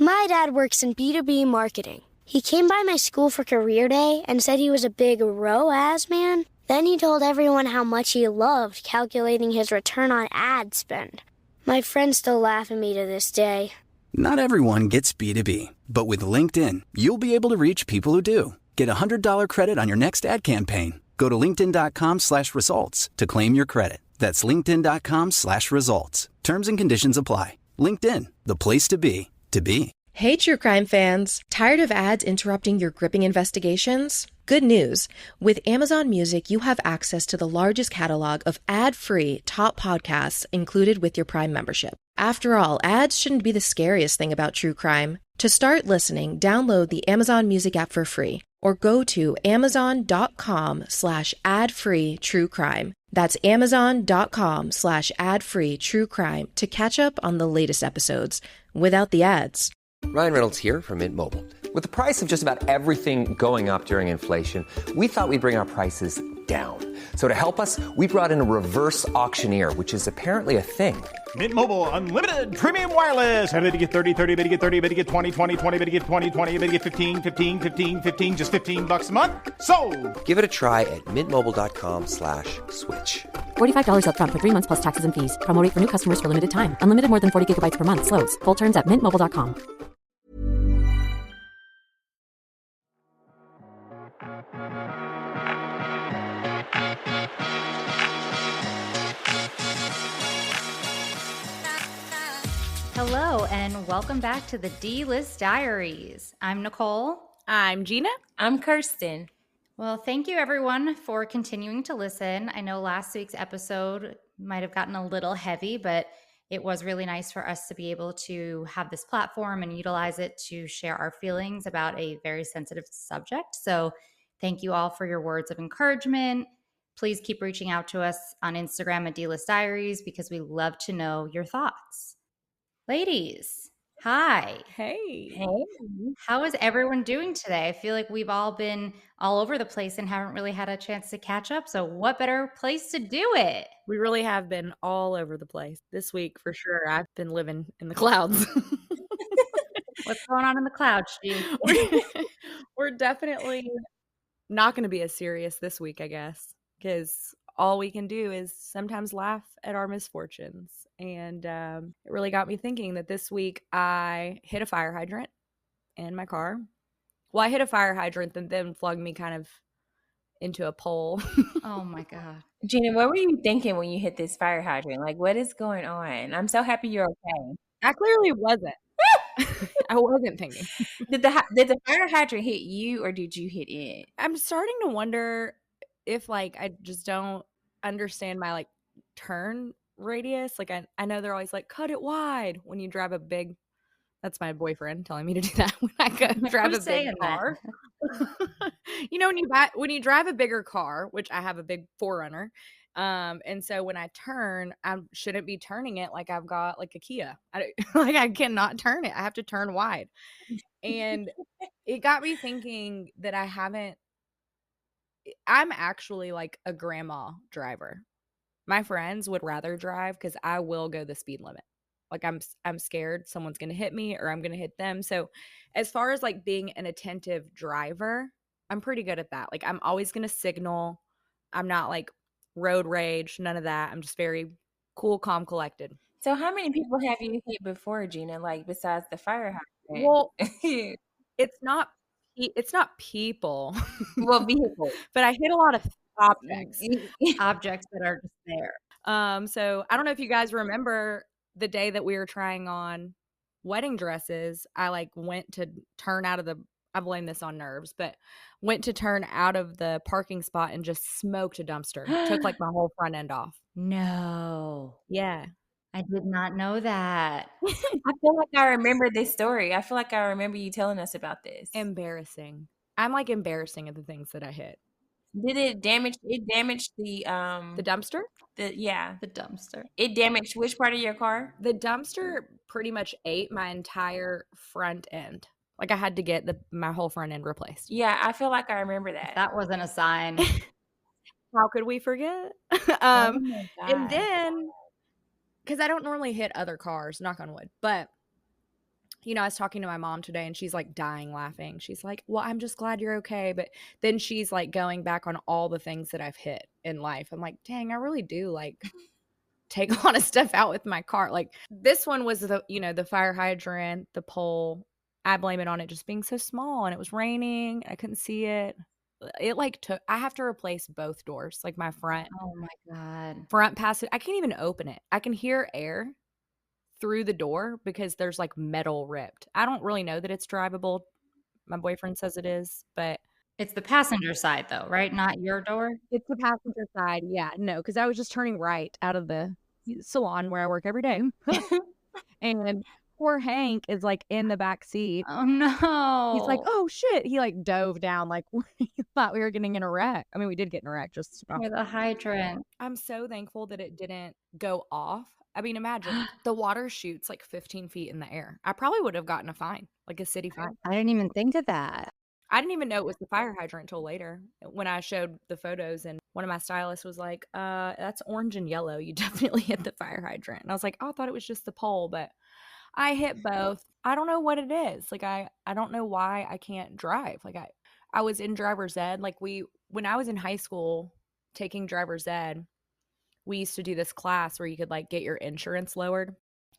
My dad works in B2B marketing. He came by my school for career day and said he was a big ROAS man. Then he told everyone how much he loved calculating his return on ad spend. My friends still laugh at me to this day. Not everyone gets B2B, but with LinkedIn, you'll be able to reach people who do. Get a $100 credit on your next ad campaign. Go to linkedin.com/results to claim your credit. That's linkedin.com/results. Terms and conditions apply. LinkedIn, the place to be, to be. Hey, true crime fans. Tired of ads interrupting your gripping investigations? Good news. With Amazon Music, you have access to the largest catalog of ad-free top podcasts included with your Prime membership. After all, ads shouldn't be the scariest thing about true crime. To start listening, download the Amazon Music app for free or go to amazon.com/ad-free true crime. That's amazon.com/ad-free true crime to catch up on the latest episodes without the ads. Ryan Reynolds here from Mint Mobile. With the price of just about everything going up during inflation, we thought we'd bring our prices down. So to help us, we brought in a reverse auctioneer, which is apparently a thing. Mint Mobile Unlimited Premium Wireless. How to get 30, 30, bit to get 30, bit to get 20, 20, 20, bit to get 20, 20, bit to get 15, 15, 15, 15, just $15 a month? Sold! Give it a try at mintmobile.com/switch. $45 up front for 3 months plus taxes and fees. Promo rate for new customers for limited time. Unlimited more than 40 gigabytes per month. Slows full terms at mintmobile.com. Hello, and welcome back to the D-List Diaries. I'm Nicole. I'm Gina. I'm Kirsten. Well, thank you everyone for continuing to listen. I know last week's episode might have gotten a little heavy, but it was really nice for us to be able to have this platform and utilize it to share our feelings about a very sensitive subject. So thank you all for your words of encouragement. Please keep reaching out to us on Instagram at D-List Diaries because we love to know your thoughts. Ladies, hi. Hey. How is everyone doing today? I feel like we've all been all over the place and haven't really had a chance to catch up. So what better place to do it? We really have been all over the place this week for sure. I've been living in the clouds. What's going on in the clouds, G? We're definitely not going to be as serious this week, I guess, because all we can do is sometimes laugh at our misfortunes. And it really got me thinking that this week I hit a fire hydrant in my car. Well, I hit a fire hydrant that then flung me kind of into a pole. Oh my God. Gina, what were you thinking when you hit this fire hydrant? Like, what is going on? I'm so happy you're okay. I clearly wasn't. I wasn't thinking. Did the fire hydrant hit you or did you hit it? I'm starting to wonder if like I just don't understand my like turn radius. Like I know they're always like cut it wide when you drive a big. That's my boyfriend telling me to do that when I go drive a big car. You know, when you drive a bigger car, which I have a big 4Runner, and so when I turn, I shouldn't be turning it like I've got like a Kia. I cannot turn it. I have to turn wide, and it got me thinking that I'm actually like a grandma driver. My friends would rather drive because I will go the speed limit. Like I'm scared someone's going to hit me or I'm going to hit them. So as far as like being an attentive driver, I'm pretty good at that. Like I'm always going to signal. I'm not like road rage, none of that. I'm just very cool, calm, collected. So how many people have you hit before, Gina, like besides the fire hydrant? Well, it's not people. Well, vehicles. But I hit a lot of objects. Objects that are just there. So I don't know if you guys remember the day that we were trying on wedding dresses. I like went to turn out of I blame this on nerves, but went to turn out of the parking spot and just smoked a dumpster. Took like my whole front end off. No. Yeah. I did not know that. I feel like I remember this story. I feel like I remember you telling us about this. Embarrassing. I'm like embarrassing at the things that I hit. Did it damage? It damaged the dumpster? The dumpster. It damaged which part of your car? The dumpster pretty much ate my entire front end. Like I had to get my whole front end replaced. Yeah, I feel like I remember that. That wasn't a sign. How could we forget? Oh my God. And then, because I don't normally hit other cars, knock on wood, but you know, I was talking to my mom today and she's like dying laughing. She's like, well, I'm just glad you're okay. But then she's like going back on all the things that I've hit in life. I'm like, dang, I really do like take a lot of stuff out with my car. Like this one was the, you know, the fire hydrant, the pole. I blame it on it just being so small and it was raining. I couldn't see it. It like took, I have to replace both doors, like my Oh my God. front pass. I can't even open it. I can hear air through the door because there's like metal ripped. I don't really know that it's drivable. My boyfriend says it is, but It's the passenger side though, right? Not your door? it's the passenger side. Yeah, no, because I was just turning right out of the salon where I work every day. And poor Hank is like in the back seat. Oh no. He's like, oh shit. He like dove down like he thought we were getting in a wreck. I mean, we did get in a wreck just For the hydrant. I'm so thankful that it didn't go off. I mean, imagine the water shoots like 15 feet in the air. I probably would have gotten a fine, like a city fine. I didn't even think of that. I didn't even know it was the fire hydrant until later when I showed the photos. And one of my stylists was like, that's orange and yellow. You definitely hit the fire hydrant. And I was like, oh, I thought it was just the pole, but I hit both. I don't know what it is. Like, I don't know why I can't drive. Like I was in driver's ed. Like when I was in high school taking driver's ed, we used to do this class where you could like get your insurance lowered.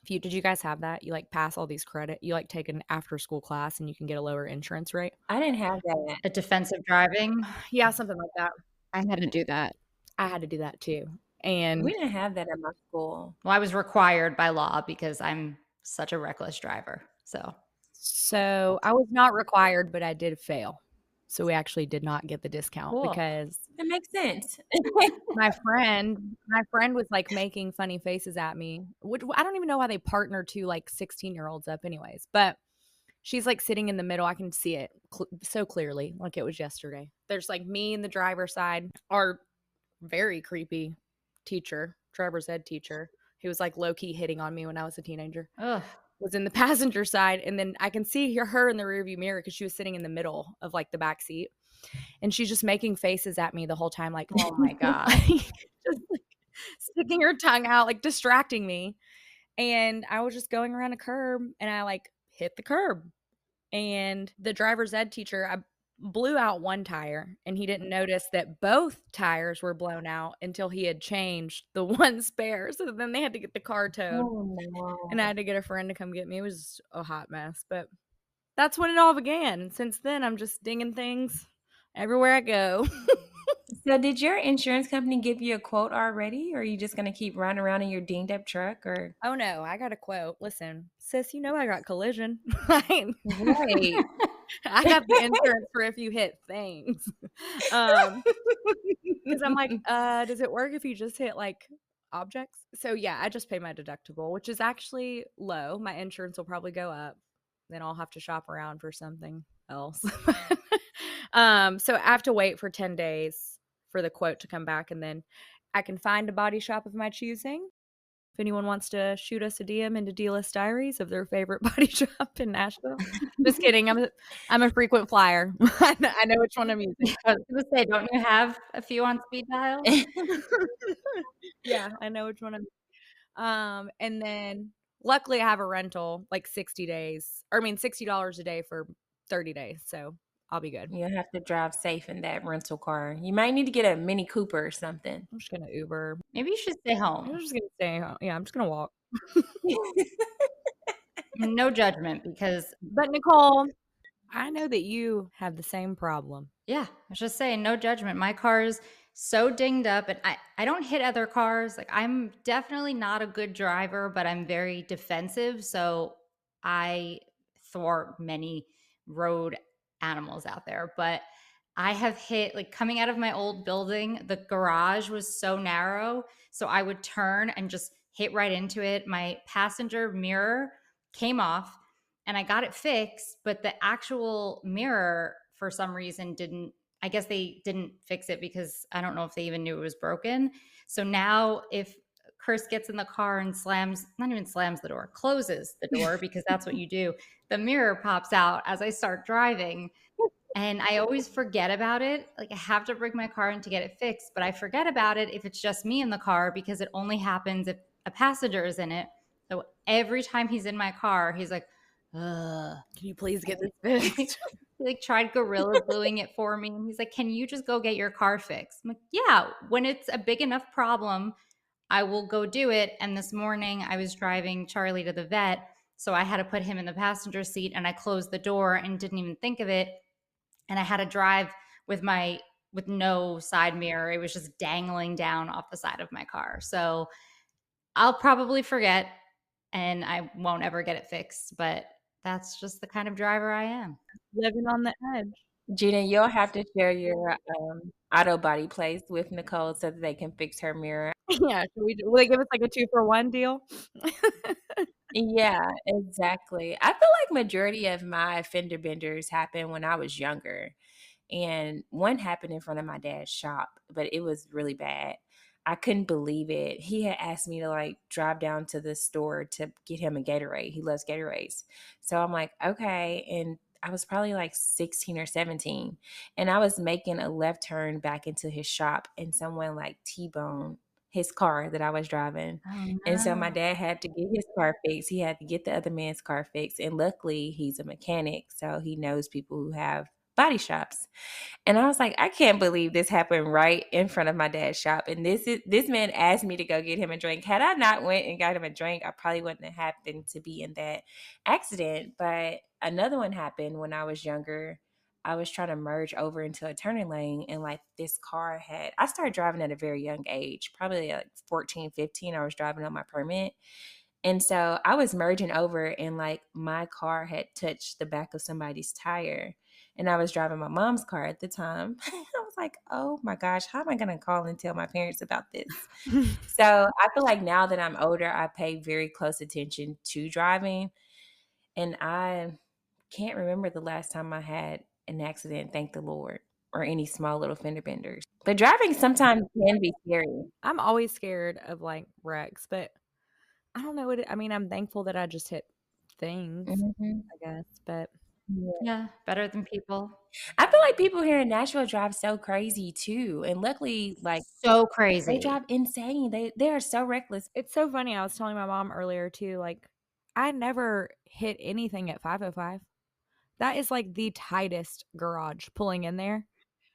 Did you guys have that? You like pass all these you like take an after school class and you can get a lower insurance rate. I didn't have that. A defensive driving. Yeah, something like that. I had to do that. I had to do that too. And We didn't have that at my school. Well, I was required by law because I'm such a reckless driver. so I was not required, but I did fail. So we actually did not get the discount Cool. because That makes sense. my friend was like making funny faces at me, which I don't even know why they partner two like 16-year-olds up anyways, but she's like sitting in the middle. I can see it so clearly, like it was yesterday. There's like me and the driver's side, our very creepy driver's ed teacher, who was like low-key hitting on me when I was a teenager. Ugh. Was in the passenger side, and then I can see her in the rearview mirror because she was sitting in the middle of like the back seat, and she's just making faces at me the whole time, like, Oh my God. just like sticking her tongue out, like distracting me. And I was just going around a curb, and I like hit the curb, and the driver's ed teacher, I blew out one tire, and he didn't notice that both tires were blown out until he had changed the one spare. So then they had to get the car towed. Oh, no. And I had to get a friend to come get me. It was a hot mess, but that's when it all began. Since then, I'm just dinging things everywhere I go. So did your insurance company give you a quote already? Or are you just going to keep running around in your dinged up truck? Or Oh, no, I got a quote. Listen, sis, you know I got collision. Right. I got the insurance for if you hit things. Because I'm like, does it work if you just hit like objects? So yeah, I just pay my deductible, which is actually low. My insurance will probably go up. Then I'll have to shop around for something else. So I have to wait for 10 days for the quote to come back, and then I can find a body shop of my choosing. If anyone wants to shoot us a DM into D-List Diaries of their favorite body shop in Nashville. Just kidding. I'm a frequent flyer. I know which one I'm using. I was going to say, don't you have a few on speed dial? Yeah, I know which one I'm and then luckily I have a rental like $60 a day for 30 days. So I'll be good. you'll have to drive safe in that rental car. You might need to get a Mini Cooper or something. I'm just going to Uber. Maybe you should stay I'm home. just going to stay home. Yeah, I'm just going to walk. No judgment because, But Nicole, I know that you have the same problem. yeah, I was just saying, no judgment. My car is so dinged up, and I don't hit other cars. Like, I'm definitely not a good driver, but I'm very defensive. So I thwart many road animals out there. But I have hit, like, coming out of my old building, the garage was so narrow. So I would turn and just hit right into it. My passenger mirror came off and I got it fixed, but the actual mirror for some reason I guess they didn't fix it because I don't know if they even knew it was broken. So now if Kirst gets in the car and not even slams the door, closes the door because that's what you do, the mirror pops out as I start driving. And I always forget about it. Like, I have to bring my car in to get it fixed, but I forget about it if it's just me in the car because it only happens if a passenger is in it. So every time he's in my car, he's like, ugh. Can you please get this fixed? He like tried gorilla gluing it for me. And he's like, can you just go get your car fixed? I'm like, yeah, when it's a big enough problem, I will go do it. And this morning I was driving Charlie to the vet. So I had to put him in the passenger seat and I closed the door and didn't even think of it. And I had to drive with no side mirror. It was just dangling down off the side of my car. So I'll probably forget and I won't ever get it fixed, but that's just the kind of driver I am. Living on the edge. Gina, you'll have to share your auto body place with Nicole so that they can fix her mirror. Yeah. Will they give us like a 2-for-1 deal? Yeah, exactly. I feel like majority of my fender benders happened when I was younger. And one happened in front of my dad's shop, but it was really bad. I couldn't believe it. He had asked me to like drive down to the store to get him a Gatorade. He loves Gatorades. So I'm like, okay. And I was probably like 16 or 17. And I was making a left turn back into his shop and someone like T-boned his car that I was driving. Oh, And so my no. dad had to get his car fixed. He had to get the other man's car fixed. And luckily he's a mechanic. So he knows people who have body shops. And I was like, I can't believe this happened right in front of my dad's shop. And this man asked me to go get him a drink. Had I not went and got him a drink, I probably wouldn't have happened to be in that accident. But another one happened when I was younger. I was trying to merge over into a turning lane and like this car I started driving at a very young age, probably like 14, 15. I was driving on my permit. And so I was merging over and like my car had touched the back of somebody's tire. And I was driving my mom's car at the time. I was like, oh my gosh, how am I going to call and tell my parents about this? So I feel like now that I'm older, I pay very close attention to driving. And I can't remember the last time I had an accident, thank the Lord, or any small little fender benders. But driving sometimes can be scary. I'm always scared of like wrecks, but I don't know I mean, I'm thankful that I just hit things, Mhm. I guess, but Yeah, better than people. I feel like people here in Nashville drive so crazy too. And luckily, like So they crazy. drive insane. They are so reckless. it's so funny. I was telling my mom earlier too, like I never hit anything at 505. That is like the tightest garage pulling in there.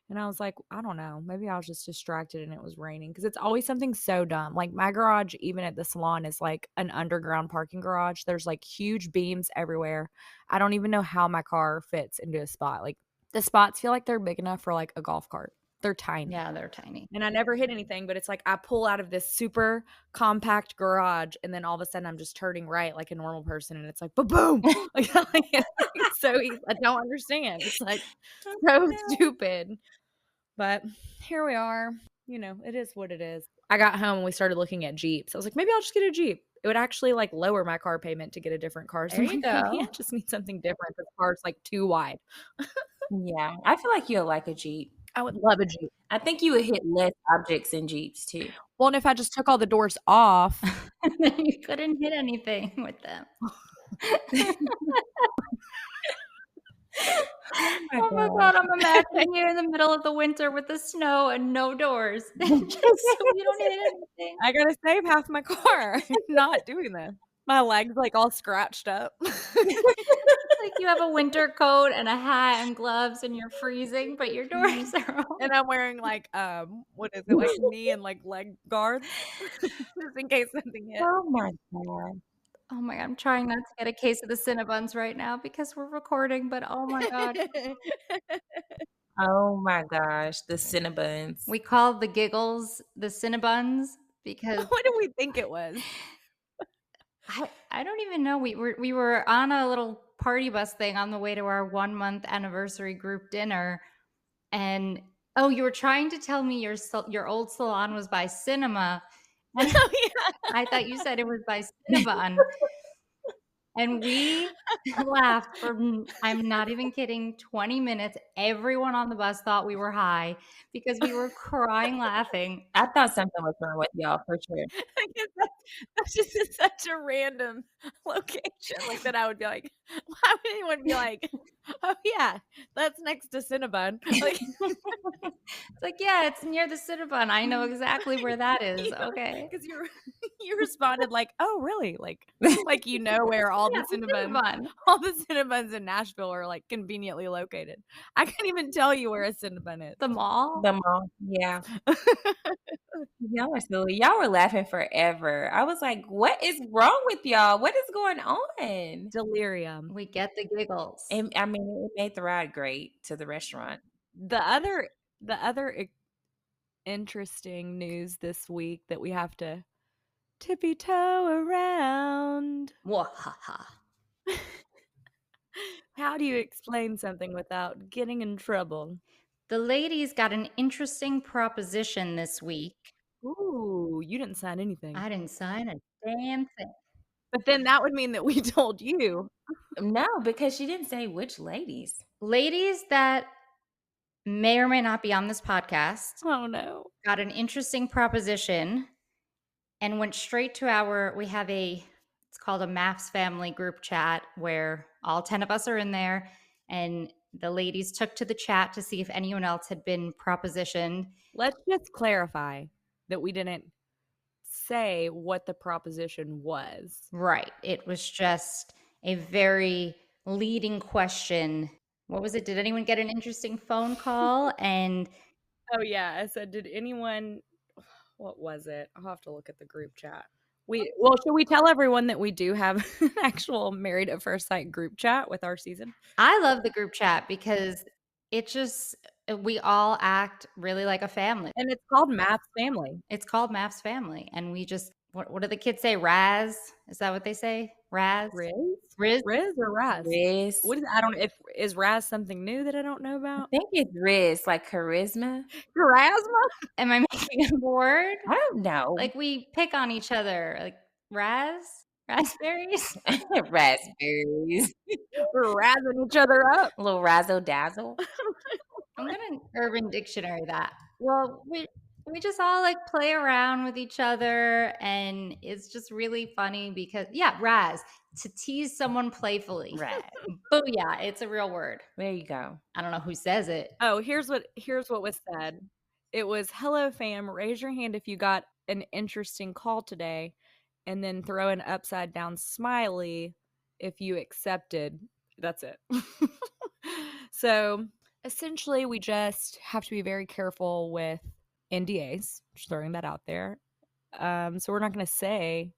And I was like, I don't know. Maybe I was just distracted and it was raining because it's always something so dumb. Like my garage, even at the salon, is like an underground parking garage. There's like huge beams everywhere. I don't even know how my car fits into a spot. Like the spots feel like they're big enough for like a golf cart. They're tiny. Yeah, they're tiny. And I never hit anything, but it's like I pull out of this super compact garage and then all of a sudden I'm just turning right like a normal person and it's like boom. Like, so I don't understand. It's like so stupid. But here we are. You know, it is what it is. I got home and we started looking at Jeeps. I was like, maybe I'll just get a Jeep. It would actually like lower my car payment to get a different car. So There I'm you like, maybe I go. just need something different. The car's like too wide. Yeah, I feel like you'll like a Jeep. I would love a Jeep. I think you would hit less objects in Jeeps too. Well, and if I just took all the doors off, Then you couldn't hit anything with them. Oh my God, I'm imagining you in the middle of the winter with the snow and no doors. Just so you don't hit anything. I gotta save half my car. I'm not doing this. My legs like all scratched up. Like you have a winter coat and a hat and gloves and you're freezing, but your doors are open. And I'm wearing like what is it, like knee and like leg guards just in case something hits. Oh my God. Oh my God, I'm trying not to get a case of the Cinnabons right now because we're recording, but oh my God. Oh my gosh, the Cinnabons. We called the giggles the Cinnabons because What do we think it was? I don't even know. We were on a little party bus thing on the way to our 1-month anniversary group dinner, and you were trying to tell me your old salon was by Cinema, and Oh, yeah. I thought you said it was by Cinnabon, and we laughed for I'm not even kidding 20 minutes. Everyone on the bus thought we were high because we were crying laughing. I thought something was wrong with y'all for sure. I guess that's just such a random location. Like that I would be like, why would anyone be like, oh yeah, that's next to Cinnabon? Like, It's like, yeah, it's near the Cinnabon. I know exactly where that is. Okay. Because You responded like, "Oh, really?" Like you know where all Yeah, the Cinnabon. all the Cinnabuns in Nashville are like conveniently located. I can't even tell you where a Cinnabon is. The mall. The mall. Yeah. Y'all are silly. Y'all were laughing forever. I was like, what is wrong with y'all? What is going on? Delirium. We get the giggles. And, I mean, it made the ride great to the restaurant. The other interesting news this week that we have to tippy toe around. Wahaha. How do you explain something without getting in trouble? The ladies got an interesting proposition this week. Ooh, you didn't sign anything. I didn't sign a damn thing. But then that would mean that we told you. No, because she didn't say which ladies. Ladies that may or may not be on this podcast Oh no. got an interesting proposition and went straight to we have it's called a Maps family group chat where all 10 of us are in there, and the ladies took to the chat to see if anyone else had been propositioned. Let's just clarify that we didn't say what the proposition was. Right. It was just a very leading question. What was it? Did anyone get an interesting phone call? And Oh yeah, I said, did anyone? What was it? I'll have to look at the group chat. Should we tell everyone that we do have an actual Married at First Sight group chat with our season? I love the group chat because we all act really like a family. And it's called Maps Family. It's called Maps Family. And we just, what do the kids say? Raz? Is that what they say? Raz? Riz? Riz? Riz or Raz? Riz. What is? I don't. Is Raz something new that I don't know I about? think it's Riz, like charisma. Charisma? Am I making a word? I don't know. Like we pick on each other, like Raz? Raspberries? Raspberries. We're razzing each other up. A little razzle dazzle. I'm gonna Urban Dictionary that. Well, we just all like play around with each other, and it's just really funny because Raz, to tease someone playfully. Right. Booyah, it's a real word. There you go. I don't know who says it. Oh, here's what was said. It was, "Hello fam, raise your hand if you got an interesting call today, and then throw an upside down smiley if you accepted." That's it. So essentially we just have to be very careful with NDAs, just throwing that out there. So we're not going to say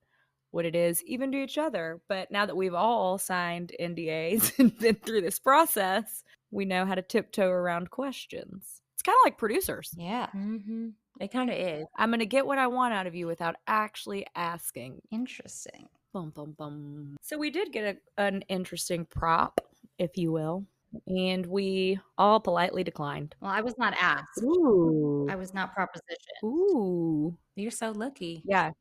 what it is even to each other, but now that we've all signed NDAs and been through this process, we know how to tiptoe around questions. It's kind of like producers. Yeah. Mm-hmm. It kind of is. I'm going to get what I want out of you without actually asking. Interesting. Bum, bum, bum. So we did get an interesting prop, if you will, and we all politely declined. Well, I was not asked. Ooh. I was not propositioned. Ooh. You're so lucky. Yeah.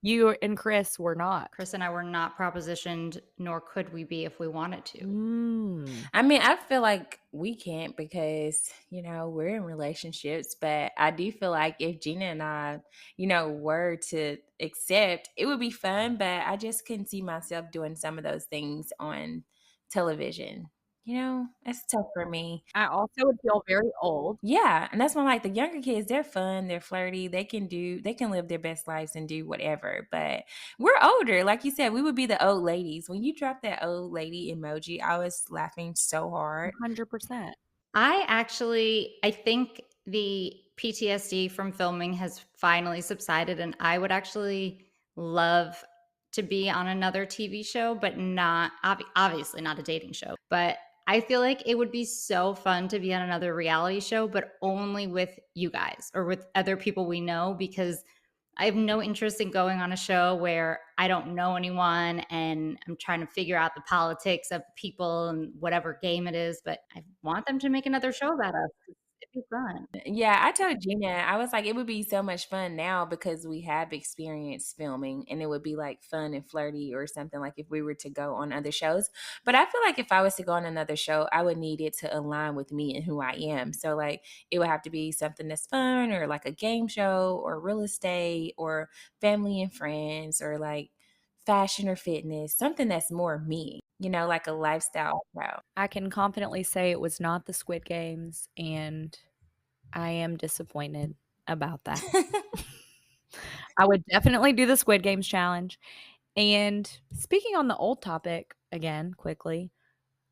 You and Chris were not. Chris and I were not propositioned, nor could we be if we wanted to. I mean, I feel like we can't because, we're in relationships, but I do feel like if Gina and I, were to accept, it would be fun, but I just couldn't see myself doing some of those things on television. It's tough for me. I also would feel very old. Yeah, and that's why, like, the younger kids, they're fun, they're flirty, they can live their best lives and do whatever. But we're older, like you said, we would be the old ladies. When you dropped that old lady emoji, I was laughing so hard. 100%. I think the PTSD from filming has finally subsided, and I would actually love to be on another TV show, but not obviously not a dating show. But I feel like it would be so fun to be on another reality show, but only with you guys or with other people we know, because I have no interest in going on a show where I don't know anyone and I'm trying to figure out the politics of people and whatever game it is. But I want them to make another show about us. It'd be fun. Yeah, I told Gina, I was like, it would be so much fun now because we have experience filming, and it would be like fun and flirty or something, like if we were to go on other shows. But I feel like if I was to go on another show, I would need it to align with me and who I am. So like it would have to be something that's fun, or like a game show, or real estate, or family and friends, or like fashion or fitness, something that's more me. Like a lifestyle show. I can confidently say it was not the Squid Games, and I am disappointed about that. I would definitely do the Squid Games challenge. And speaking on the old topic again, quickly,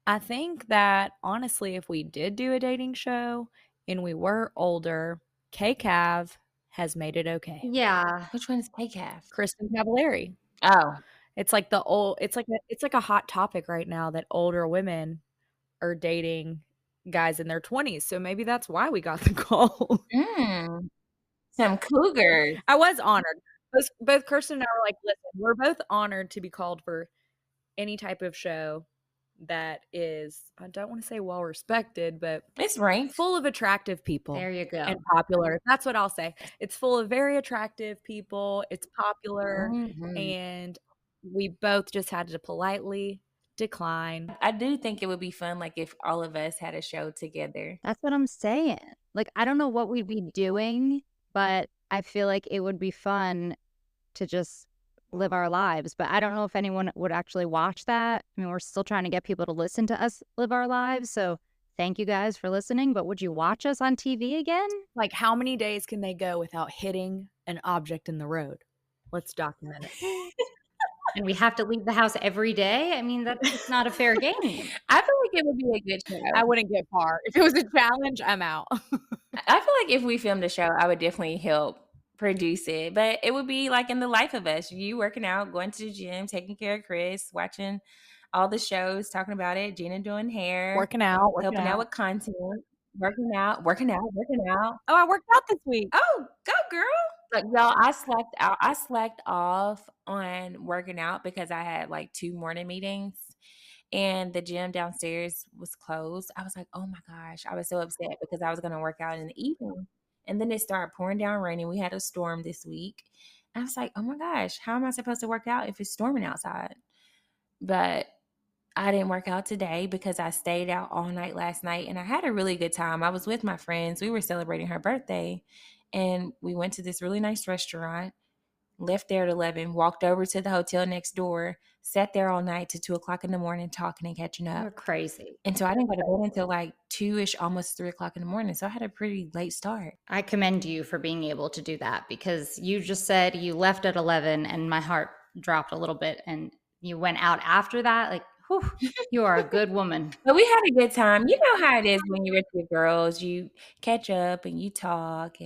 I think that honestly, if we did do a dating show and we were older, K-Cav has made it okay. Yeah. Which one is K-Cav? Kristen Cavallari. Oh, It's like it's like a hot topic right now that older women are dating guys in their 20s. So maybe that's why we got the call. Some cougars. I was honored. Both Kirsten and I were like, listen, we're both honored to be called for any type of show that is, I don't want to say well respected, but It's ranked. full of attractive people. There you go. And popular. That's what I'll say. It's full of very attractive people. It's popular. And we both just had to politely decline. I do think it would be fun, like if all of us had a show together. That's what I'm saying. Like, I don't know what we'd be doing, but I feel like it would be fun to just live our lives. But I don't know if anyone would actually watch that. I mean, we're still trying to get people to listen to us live our lives. So thank you guys for listening. But would you watch us on TV again? Like, how many days can they go without hitting an object in the road? Let's document it. And we have to leave the house every day? I mean, that's just not a fair game. I feel like it would be a good show. I wouldn't get far. If it was a challenge, I'm out. I feel like if we filmed a show, I would definitely help produce it. But it would be like in the life of us. You working out, going to the gym, taking care of Chris, watching all the shows, talking about it, Gina doing hair, Working out. helping out with content, working out. Oh, I worked out this week. Oh, go girl. Like, y'all, I slacked off on working out because I had like 2 morning meetings and the gym downstairs was closed. I was like, oh my gosh. I was so upset because I was going to work out in the evening. And then it started pouring down raining. We had a storm this week. I was like, oh my gosh, how am I supposed to work out if it's storming outside? But I didn't work out today because I stayed out all night last night and I had a really good time. I was with my friends. We were celebrating her birthday and we went to this really nice restaurant, left there at 11, walked over to the hotel next door, sat there all night to 2 o'clock in the morning talking and catching up. You're crazy. And so I didn't go to bed until like 2-ish, almost 3 o'clock in the morning. So I had a pretty late start. I commend you for being able to do that because you just said you left at 11 and my heart dropped a little bit and you went out after that. Like, whew, you are a good woman. But we had a good time. You know how it is when you're with your girls. You catch up and you talk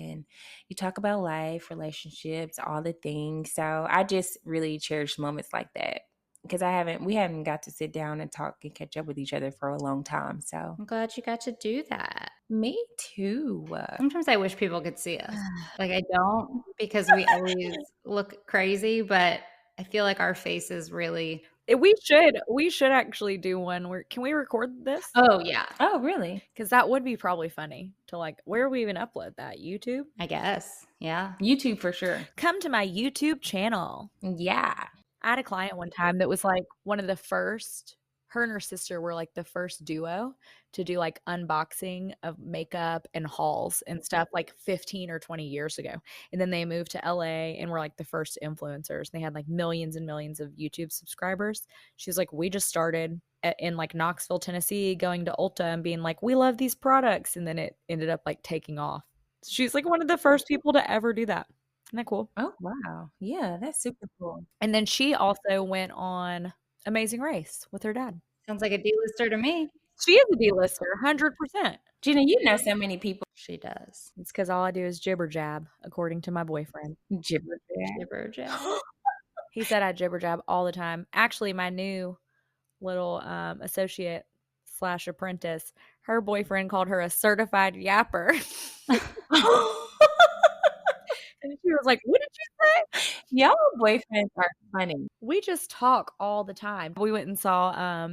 about life, relationships, all the things. So I just really cherish moments like that because we haven't got to sit down and talk and catch up with each other for a long time. So I'm glad you got to do that. me too. Sometimes I wish people could see us. Like, I don't because we always look crazy, but I feel like our faces really. We should actually do one where, can we record this? Oh, yeah. Oh, really? Because that would be probably funny to like, where we even upload that? YouTube? I guess. Yeah. YouTube for sure. Come to my YouTube channel. Yeah. I had a client one time that was like one of the first, her and her sister were like the first duo to do like unboxing of makeup and hauls and stuff like 15 or 20 years ago. And then they moved to LA and were like the first influencers. They had like millions and millions of YouTube subscribers. She's like, we just started in like Knoxville, Tennessee, going to Ulta and being like, we love these products. And then it ended up like taking off. She's like one of the first people to ever do that. Isn't that cool? Oh, wow. Yeah, that's super cool. And then she also went on Amazing Race with her dad. Sounds like a D-lister to me. She is a D-lister, 100%. Gina, you know so many people. She does. It's because all I do is jibber jab, according to my boyfriend. Jibber jab. Jibber jab. He said I jibber jab all the time. Actually, my new little associate / apprentice, her boyfriend called her a certified yapper. And she was like, what did you say? Y'all boyfriends are funny. We just talk all the time. We went and saw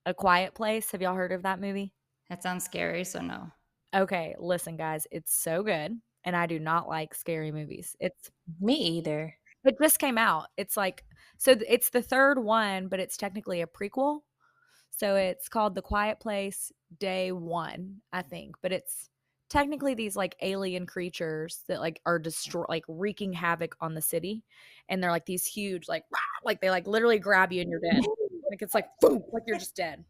A Quiet Place. Have y'all heard of that movie? That sounds scary, so no. Okay, listen, guys. It's so good. And I do not like scary movies. Me either. It just came out. It's like, so it's the third one, but it's technically a prequel. So it's called The Quiet Place Day 1, I think. But it's technically these like alien creatures that like are wreaking havoc on the city. And they're like these huge, like they like literally grab you and you're dead. Like it's like, boom, like you're just dead.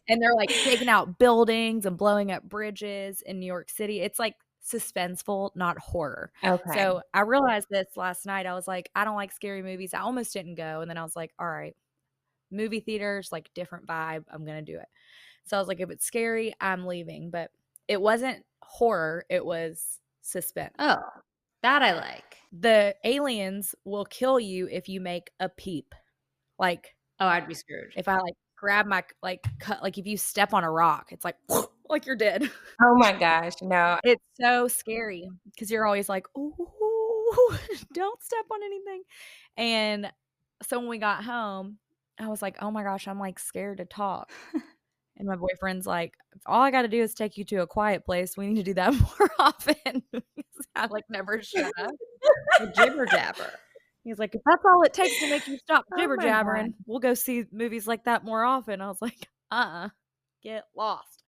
And they're like taking out buildings and blowing up bridges in New York City. It's like suspenseful, not horror. Okay. So I realized this last night. I was like, I don't like scary movies. I almost didn't go. And then I was like, all right, movie theaters, like different vibe. I'm going to do it. So I was like, if it's scary, I'm leaving. But it wasn't horror. It was suspense. Oh, that I like. The aliens will kill you if you make a peep. Like, oh, I'd be screwed. If I like grab my, like cut, like if you step on a rock, it's like, like you're dead. Oh my gosh. No. It's so scary because you're always like, ooh, don't step on anything. And so when we got home, I was like, oh my gosh, I'm like scared to talk. And my boyfriend's like, all I got to do is take you to a quiet place. We need to do that more often. I like never shut up. The jibber jabber. He's like, if that's all it takes to make you stop Oh jibber my jabbering, God. we'll go see movies like that more often. I was like, get lost.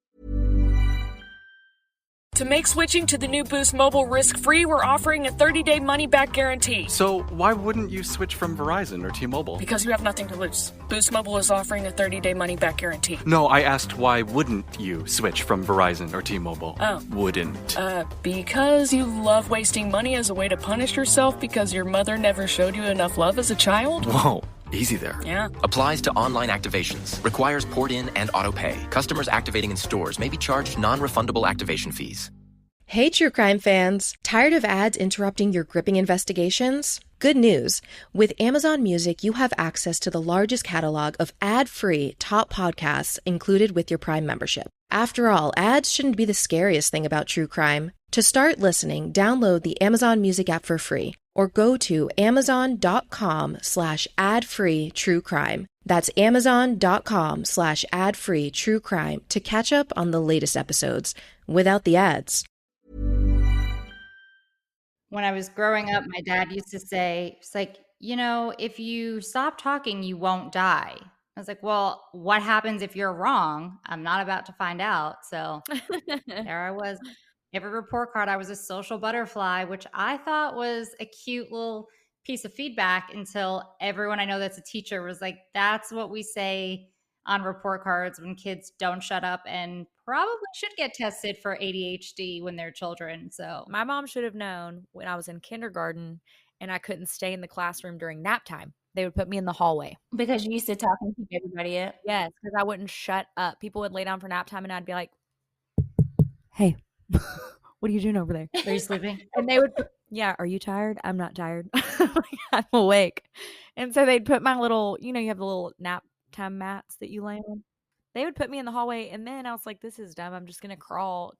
To make switching to the new Boost Mobile risk-free, we're offering a 30-day money-back guarantee. So why wouldn't you switch from Verizon or T-Mobile? Because you have nothing to lose. Boost Mobile is offering a 30-day money-back guarantee. No, I asked why wouldn't you switch from Verizon or T-Mobile? Oh. Wouldn't. Because you love wasting money as a way to punish yourself because your mother never showed you enough love as a child? Whoa. Easy there. Yeah. Applies to online activations. Requires port in and auto pay. Customers activating in stores may be charged non-refundable activation fees. Hey, true crime fans. Tired of ads interrupting your gripping investigations? Good news. With Amazon Music, you have access to the largest catalog of ad-free top podcasts included with your Prime membership. After all, ads shouldn't be the scariest thing about true crime. To start listening, download the Amazon Music app for free or go to amazon.com/ad-free true crime. That's amazon.com/ad-free true crime to catch up on the latest episodes without the ads. When I was growing up, my dad used to say, it's like, if you stop talking, you won't die. I was like, well, what happens if you're wrong? I'm not about to find out. So there I was. Every report card, I was a social butterfly, which I thought was a cute little piece of feedback until everyone I know that's a teacher was like, that's what we say on report cards when kids don't shut up and probably should get tested for ADHD when they're children. So my mom should have known when I was in kindergarten and I couldn't stay in the classroom during nap time. They would put me in the hallway. Because you used to talk and keep everybody up? Yes, because I wouldn't shut up. People would lay down for nap time and I'd be like, hey, what are you doing over there? Are you sleeping? And they would, yeah, are you tired? I'm not tired. I'm awake. And so they'd put my little, you have the little nap time mats that you lay on. They would put me in the hallway, and then I was like, this is dumb. I'm just gonna crawl.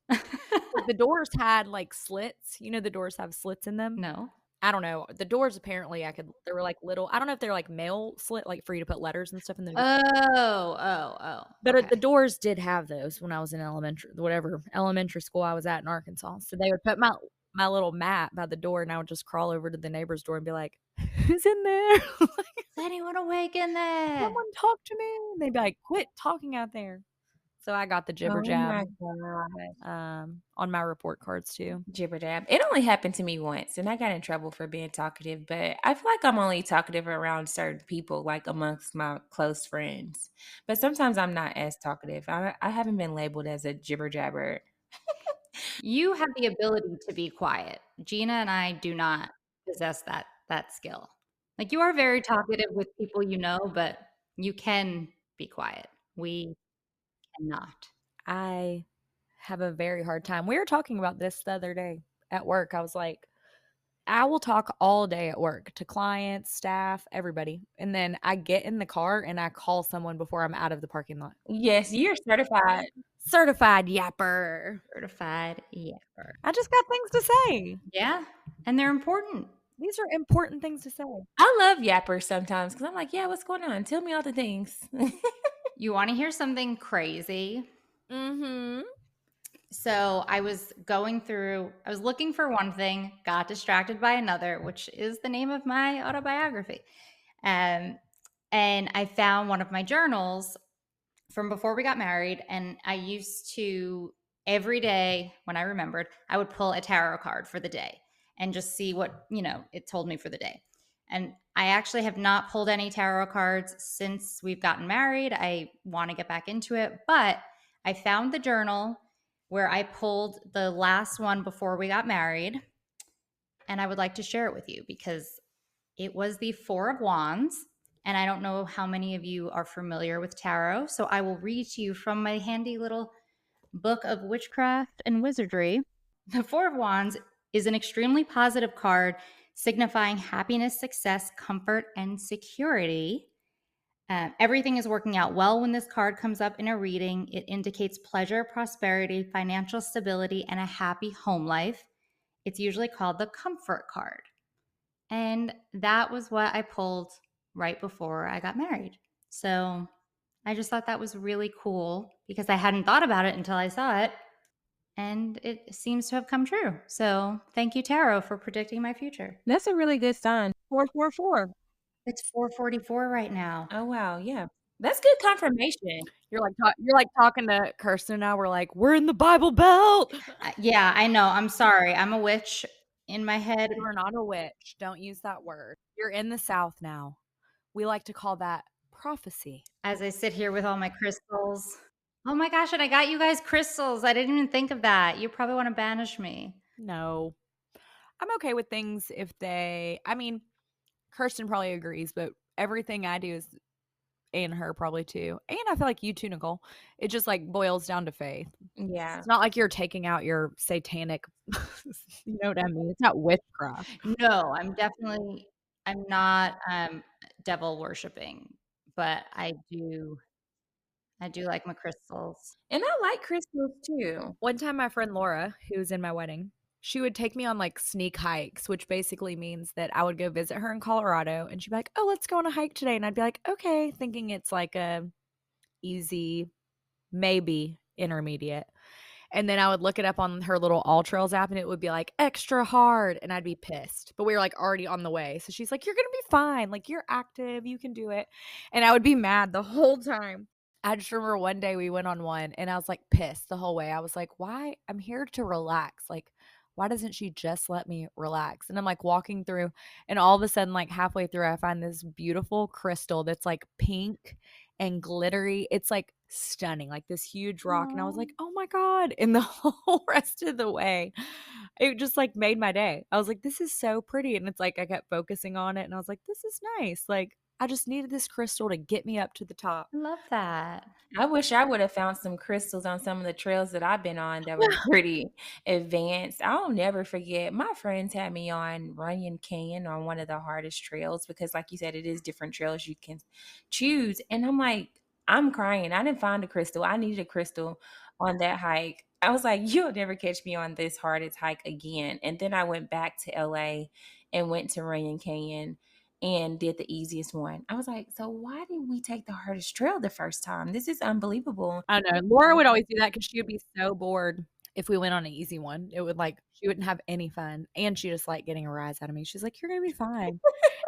The doors had like slits. The doors have slits in them. No, I don't know. The doors apparently they were like little. I don't know if they're like mail slit, like for you to put letters and stuff in the door. Oh. But okay. the doors did have those when I was in elementary school I was at in Arkansas. So they would put my little mat by the door, and I would just crawl over to the neighbor's door and be like, who's in there? Is anyone awake in there? Someone talk to me. And they'd be like, quit talking out there. So I got the jibber jab on my report cards too. Jibber jab. It only happened to me once, and I got in trouble for being talkative, but I feel like I'm only talkative around certain people, like amongst my close friends. But sometimes I'm not as talkative. I haven't been labeled as a jibber jabber. You have the ability to be quiet. Gina and I do not possess that skill. Like, you are very talkative with people but you can be quiet. We cannot. I have a very hard time. We were talking about this the other day at work. I was like, I will talk all day at work to clients, staff, everybody. And then I get in the car and I call someone before I'm out of the parking lot. Yes, you're certified. Certified yapper. Certified yapper. I just got things to say. Yeah, and they're important. These are important things to say. I love yappers sometimes because I'm like, yeah, what's going on? Tell me all the things. You want to hear something crazy? Mm-hmm. So I was looking for one thing, got distracted by another, which is the name of my autobiography. And I found one of my journals from before we got married. And I used to, every day when I remembered, I would pull a tarot card for the day and just see what, it told me for the day. And I actually have not pulled any tarot cards since we've gotten married. I want to get back into it, but I found the journal where I pulled the last one before we got married. And I would like to share it with you because it was the Four of Wands. And I don't know how many of you are familiar with tarot. So I will read to you from my handy little book of witchcraft and wizardry. The Four of Wands is an extremely positive card signifying happiness, success, comfort, and security. Everything is working out well when this card comes up in a reading. It indicates pleasure, prosperity, financial stability, and a happy home life. It's usually called the comfort card. And that was what I pulled right before I got married. So I just thought that was really cool because I hadn't thought about it until I saw it. And it seems to have come true. So thank you, Tarot, for predicting my future. That's a really good sign. 444. It's 4:44 right now. Oh, wow. Yeah. That's good confirmation. You're like talking to Kirsten and I. We're like, we're in the Bible Belt. Yeah, I know. I'm sorry. I'm a witch in my head. You're not a witch. Don't use that word. You're in the South now. We like to call that prophecy. As I sit here with all my crystals. Oh my gosh, and I got you guys crystals. I didn't even think of that. You probably want to banish me. No. I'm okay with things if Kirsten probably agrees, but everything I do is, and her probably too. And I feel like you too, Nicole. It just like boils down to faith. Yeah. It's not like you're taking out your satanic, you know what I mean? It's not witchcraft. No, I'm not devil worshiping, but I do like my crystals. And I like crystals too. One time my friend Laura, who was in my wedding, she would take me on like sneak hikes, which basically means that I would go visit her in Colorado and she'd be like, oh, let's go on a hike today. And I'd be like, okay, thinking it's like a easy, maybe intermediate. And then I would look it up on her little All Trails app and it would be like extra hard. And I'd be pissed. But we were like already on the way. So she's like, you're going to be fine. Like you're active. You can do it. And I would be mad the whole time. I just remember one day we went on one and I was like pissed the whole way. I was like, why? I'm here to relax. Like, why doesn't she just let me relax? And I'm like walking through and all of a sudden, like halfway through, I find this beautiful crystal that's like pink and glittery. It's like stunning, like this huge rock. And I was like, oh my God. And the whole rest of the way, it just like made my day. I was like, this is so pretty. And it's like, I kept focusing on it and I was like, this is nice. Like, I just needed this crystal to get me up to the top. I love that. I wish I would have found some crystals on some of the trails that I've been on that were pretty advanced. I'll never forget. My friends had me on Runyon Canyon on one of the hardest trails because, like you said, it is different trails you can choose. And I'm like, I'm crying. I didn't find a crystal. I needed a crystal on that hike. I was like, you'll never catch me on this hardest hike again. And then I went back to LA and went to Runyon Canyon and did the easiest one. I was like, so why did we take the hardest trail the first time? This is unbelievable. I know. Laura would always do that because she would be so bored if we went on an easy one. It would like, she wouldn't have any fun. And she just like getting a rise out of me. She's like, you're going to be fine.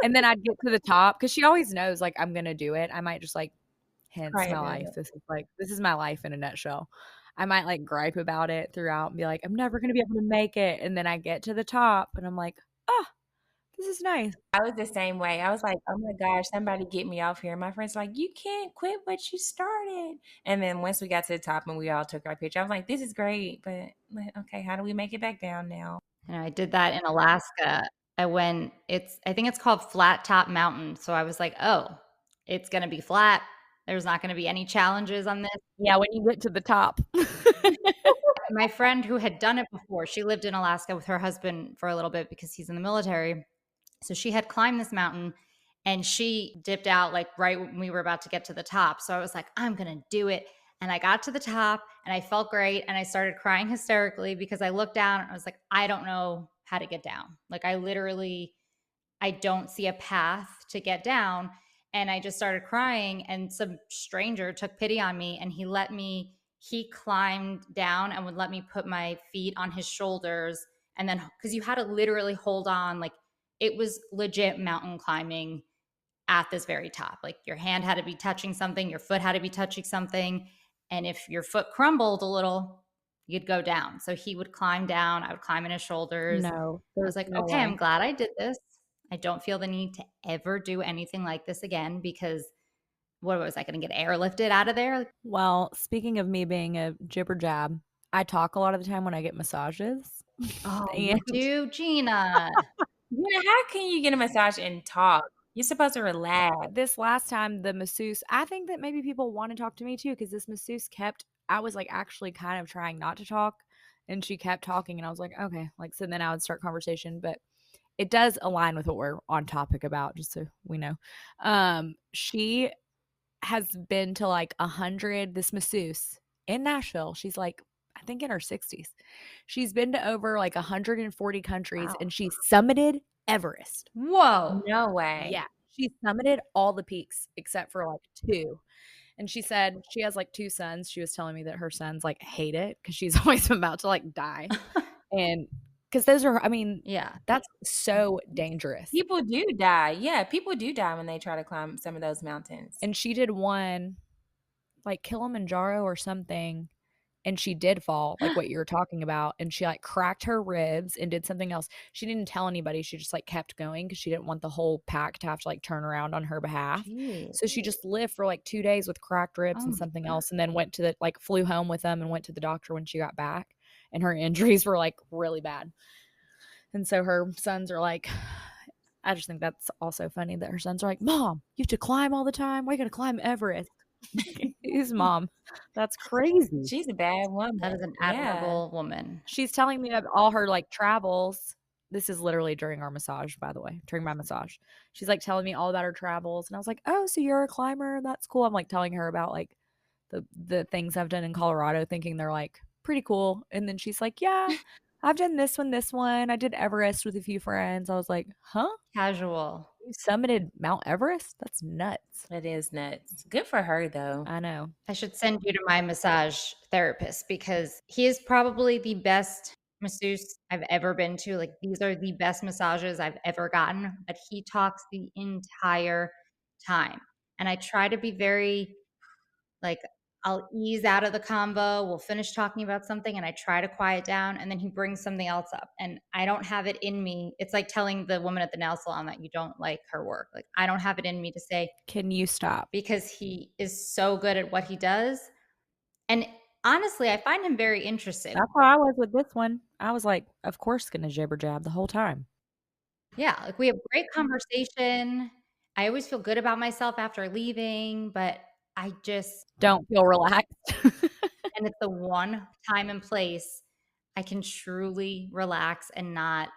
And then I'd get to the top because she always knows like I'm going to do it. I might just like, hence my life. This is my life in a nutshell. I might like gripe about it throughout and be like, I'm never going to be able to make it. And then I get to the top and I'm like, oh, this is nice. I was the same way. I was like, oh my gosh, somebody get me off here. My friends were like, you can't quit what you started. And then once we got to the top and we all took our picture, I was like, this is great. But okay, how do we make it back down now? And I did that in Alaska. I think it's called Flat Top Mountain. So I was like, oh, it's going to be flat. There's not going to be any challenges on this. Yeah, when you get to the top. My friend who had done it before, she lived in Alaska with her husband for a little bit because he's in the military. So she had climbed this mountain and she dipped out like right when we were about to get to the top. So I was like, I'm going to do it. And I got to the top and I felt great. And I started crying hysterically because I looked down and I was like, I don't know how to get down. Like I don't see a path to get down. And I just started crying and some stranger took pity on me and he climbed down and would let me put my feet on his shoulders. And then, because you had to literally hold on, like it was legit mountain climbing at this very top. Like your hand had to be touching something, your foot had to be touching something. And if your foot crumbled a little, you'd go down. So he would climb down, I would climb in his shoulders. No. I was like, okay, I'm glad I did this. I don't feel the need to ever do anything like this again because what was I going to get airlifted out of there? Well, speaking of me being a jibber jab, I talk a lot of the time when I get massages. Oh, And you do, Gina. Yeah, how can you get a massage and talk? You're supposed to relax. this last time, the masseuse, I think that maybe people want to talk to me too, because this masseuse I was like actually kind of trying not to talk, and she kept talking, and I was like, okay, like, so then I would start conversation, but it does align with what we're on topic about, just so we know. She has been to like 100, this masseuse in Nashville. She's like, I think in her 60s. She's been to over like 140 countries, Wow. and she summited Everest. Whoa. No way. Yeah. She summited all the peaks except for like 2. And she said she has like 2 sons. She was telling me that her sons like hate it because she's always about to like die. And because those are, I mean, Yeah. that's so dangerous. People do die. Yeah, people do die when they try to climb some of those mountains. And she did one like Kilimanjaro or something, and she did fall, like what you were talking about, and she like cracked her ribs and did something else. She didn't tell anybody. She just like kept going because she didn't want the whole pack to have to like turn around on her behalf. Jeez. So she just lived for like 2 days with cracked ribs Oh and my something God. else, and then went to the like flew home with them and went to the doctor when she got back, and her injuries were like really bad. And so her sons are like, I just think that's also funny that her sons are like, Mom, you have to climb all the time. Why you gotta climb Everest? His mom. That's crazy. She's a bad woman. That is an Yeah. admirable woman. She's telling me of all her like travels. This is literally during our massage, by the way, during my massage. She's like telling me all about her travels. And I was like, oh, so you're a climber? That's cool. I'm like telling her about like the things I've done in Colorado, thinking they're like pretty cool. And then she's like, yeah, I've done this one. I did Everest with a few friends. I was like, huh? Casual. You summited Mount Everest? That's nuts. It is nuts. Good for her, though. I know. I should send you to my massage therapist because he is probably the best masseuse I've ever been to. Like, these are the best massages I've ever gotten, but he talks the entire time. And I try to be very, like, I'll ease out of the convo. We'll finish talking about something and I try to quiet down, and then he brings something else up and I don't have it in me. It's like telling the woman at the nail salon that you don't like her work. Like, I don't have it in me to say, can you stop? Because he is so good at what he does. And honestly, I find him very interesting. That's how I was with this one. I was like, of course, gonna jibber jab the whole time. Yeah, like we have great conversation. I always feel good about myself after leaving, but I just don't feel relaxed. And it's the one time and place I can truly relax and not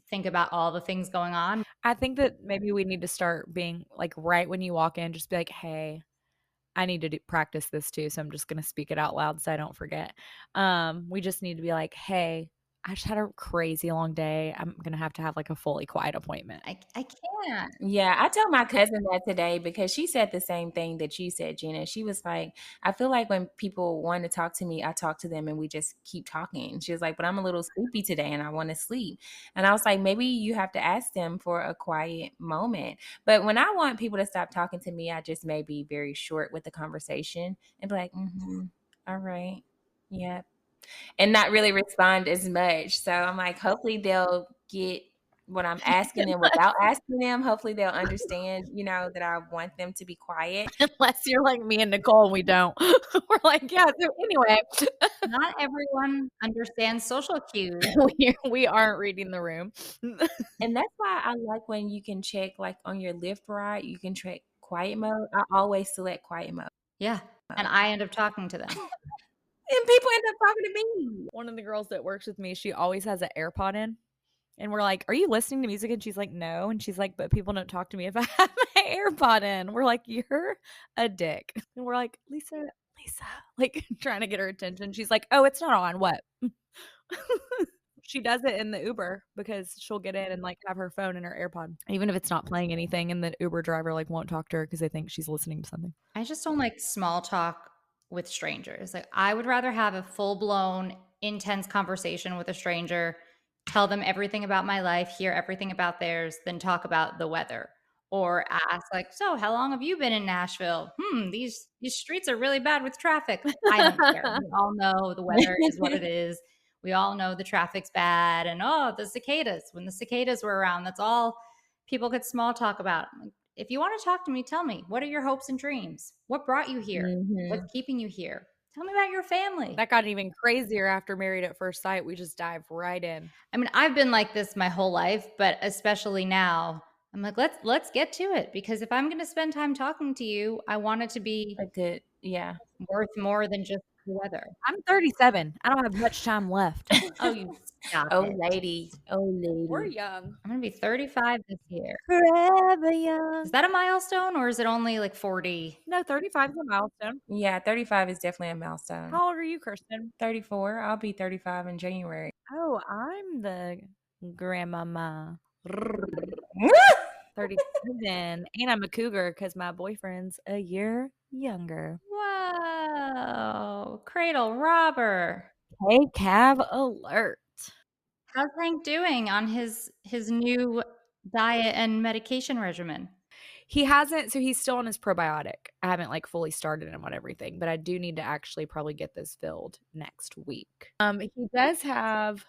think about all the things going on. I think that maybe we need to start being like right when you walk in, just be like, hey, I need to practice this too. So I'm just going to speak it out loud so I don't forget. We just need to be like, hey, I just had a crazy long day. I'm going to have like a fully quiet appointment. I can't. Yeah, I told my cousin that today because she said the same thing that you said, Gina. She was like, I feel like when people want to talk to me, I talk to them and we just keep talking. She was like, but I'm a little sleepy today and I want to sleep. And I was like, maybe you have to ask them for a quiet moment. But when I want people to stop talking to me, I just may be very short with the conversation and be like, all right, yeah. And not really respond as much. So I'm like, hopefully they'll get what I'm asking them without asking them. Hopefully they'll understand, that I want them to be quiet. Unless you're like me and Nicole, we don't. We're like, yeah, so anyway. Not everyone understands social cues. we aren't reading the room. And that's why I like when you can check like on your Lyft ride, you can check quiet mode. I always select quiet mode. Yeah. And I end up talking to them. And people end up talking to me. One of the girls that works with me, she always has an AirPod in. And we're like, are you listening to music? And she's like, no. And she's like, but people don't talk to me if I have my AirPod in. We're like, you're a dick. And we're like, Lisa, like trying to get her attention. She's like, oh, it's not on. What? She does it in the Uber because she'll get in and like have her phone in her AirPod, even if it's not playing anything. And the Uber driver like won't talk to her because they think she's listening to something. I just don't like small talk with strangers. Like, I would rather have a full-blown intense conversation with a stranger, tell them everything about my life, hear everything about theirs, than talk about the weather or ask like, so how long have you been in Nashville? These streets are really bad with traffic. I don't care. We all know the weather is what it is. We all know the traffic's bad, and the cicadas, when the cicadas were around, that's all people could small talk about. If you want to talk to me, tell me, what are your hopes and dreams? What brought you here? What's keeping you here? Tell me about your family. That got even crazier after Married at First Sight. We just dive right in. I mean, I've been like this my whole life, but especially now, I'm like, let's get to it, because if I'm going to spend time talking to you, I want it to be A good, worth more than just the weather. I'm 37. I don't have much time left. Oh, you stop Oh, it. lady. Oh, lady. We're young. I'm going to be 35 this year. Forever young. Is that a milestone, or is it only like 40? No, 35 is a milestone. Yeah, 35 is definitely a milestone. How old are you, Kirsten? 34. I'll be 35 in January. Oh, I'm the grandmama. 37. And I'm a cougar because my boyfriend's a year younger. Whoa. Cradle robber. Hey, Cav alert. How's Hank doing on his new diet and medication regimen? He hasn't, so he's still on his probiotic. I haven't like fully started him on everything, but I do need to actually probably get this filled next week. He does have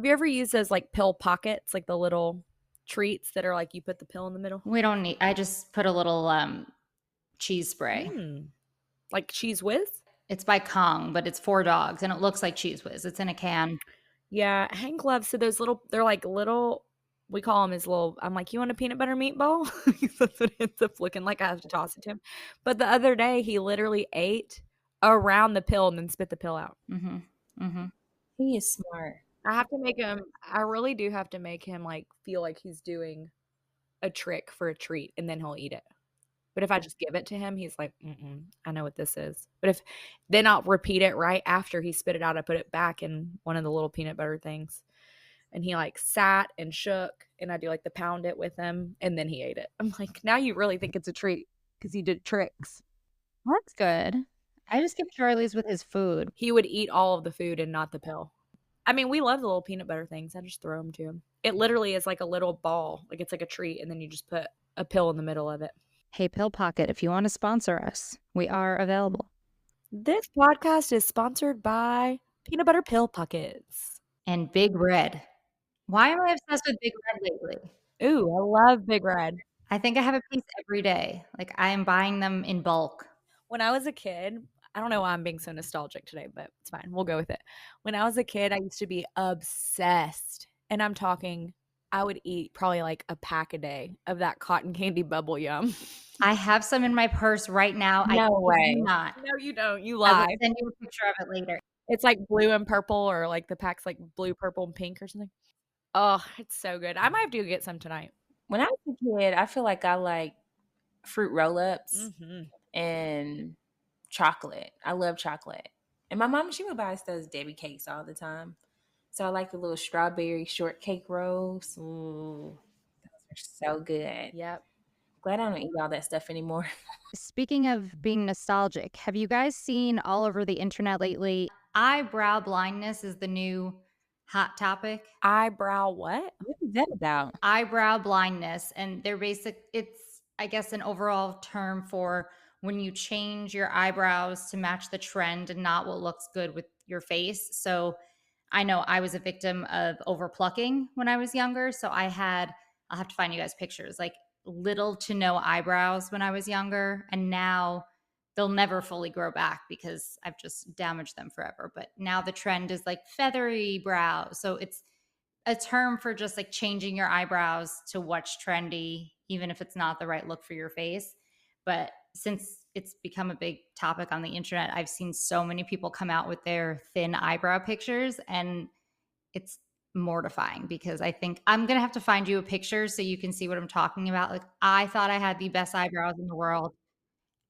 you ever used those like pill pockets, like the little treats that are like you put the pill in the middle? We don't need, I just put a little cheese spray. Like Cheese Whiz? It's by Kong, but it's for dogs and it looks like Cheese Whiz. It's in a can. Yeah, Hank loves, so those little, they're like little, we call them his little, I'm like, you want a peanut butter meatball? That's what it ends up looking like. I have to toss it to him. But the other day, he literally ate around the pill and then spit the pill out. He is smart. I have to make him, I really do have to make him like feel like he's doing a trick for a treat, and then he'll eat it. But if I just give it to him, he's like, I know what this is. But then I'll repeat it right after he spit it out. I put it back in one of the little peanut butter things. And he like sat and shook, and I do like the pound it with him, and then he ate it. I'm like, now you really think it's a treat because he did tricks. That's good. I just give Charlie's with his food. He would eat all of the food and not the pill. I mean, we love the little peanut butter things. I just throw them to him. It literally is like a little ball. Like it's like a treat, and then you just put a pill in the middle of it. Hey, Pill Pocket, if you want to sponsor us, we are available. This podcast is sponsored by Peanut Butter Pill Pockets. And Big Red. Why am I obsessed with Big Red lately? Ooh, I love Big Red. I think I have a piece every day. Like I am buying them in bulk. When I was a kid, I don't know why I'm being so nostalgic today, but it's fine. We'll go with it. When I was a kid, I used to be obsessed. And I'm talking, I would eat probably like a pack a day of that cotton candy bubble yum. I have some in my purse right now. No way. Not. No, you don't. You I lie. will send you a picture of it later. It's like blue and purple, or like the pack's like blue, purple, and pink or something. Oh, it's so good. I might have to get some tonight. When I was a kid, I feel like I like fruit roll-ups and chocolate. I love chocolate. And my mom, she would buy us those Debbie cakes all the time. So I like the little strawberry shortcake rolls. Ooh, those are so good. Yep. Glad I don't eat all that stuff anymore. Speaking of being nostalgic, have you guys seen all over the internet lately? Eyebrow blindness is the new hot topic. Eyebrow what? What is that about? Eyebrow blindness. And it's, I guess, an overall term for when you change your eyebrows to match the trend and not what looks good with your face. So I know I was a victim of overplucking when I was younger. So I'll have to find you guys pictures, like little to no eyebrows when I was younger. And now they'll never fully grow back because I've just damaged them forever. But now the trend is like feathery brows. So it's a term for just like changing your eyebrows to what's trendy, even if it's not the right look for your face. But since it's become a big topic on the internet, I've seen so many people come out with their thin eyebrow pictures, and it's mortifying because I think I'm going to have to find you a picture so you can see what I'm talking about. Like I thought I had the best eyebrows in the world,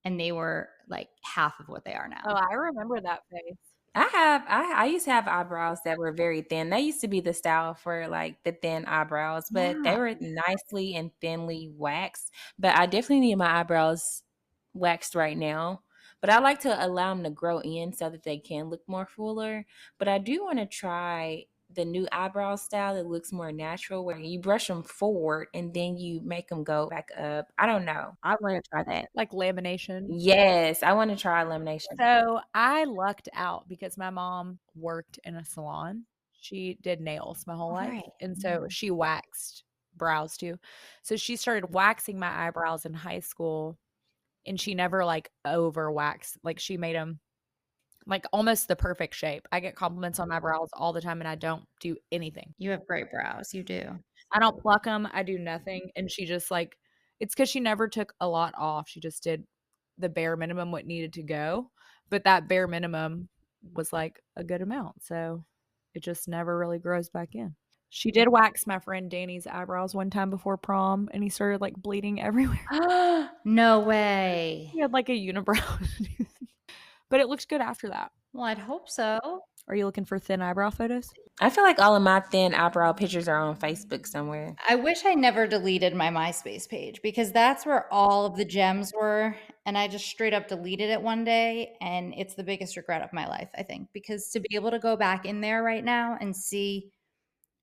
and they were like half of what they are now. Oh, I remember that face. I used to have eyebrows that were very thin. That used to be the style for like the thin eyebrows, but they were nicely and thinly waxed. But I definitely need my eyebrows waxed right now. But I like to allow them to grow in so that they can look more fuller. But I do want to try the new eyebrow style that looks more natural, where you brush them forward and then you make them go back up. I don't know. I want to try that. Like lamination. Yes, I want to try lamination. So I lucked out because my mom worked in a salon. She did nails my whole life. And so she waxed brows too. So she started waxing my eyebrows in high school, and she never like over waxed. Like she made them like almost the perfect shape. I get compliments on my brows all the time and I don't do anything. You have great brows. You do. I don't pluck them. I do nothing. And she just like, it's because she never took a lot off. She just did the bare minimum what needed to go. But that bare minimum was like a good amount. So it just never really grows back in. She did wax my friend Danny's eyebrows one time before prom and he started like bleeding everywhere. No way. He had like a unibrow. But it looks good after that. Well, I'd hope so. Are you looking for thin eyebrow photos? I feel like all of my thin eyebrow pictures are on Facebook somewhere. I wish I never deleted my MySpace page because that's where all of the gems were. And I just straight up deleted it one day. And it's the biggest regret of my life, I think, because to be able to go back in there right now and see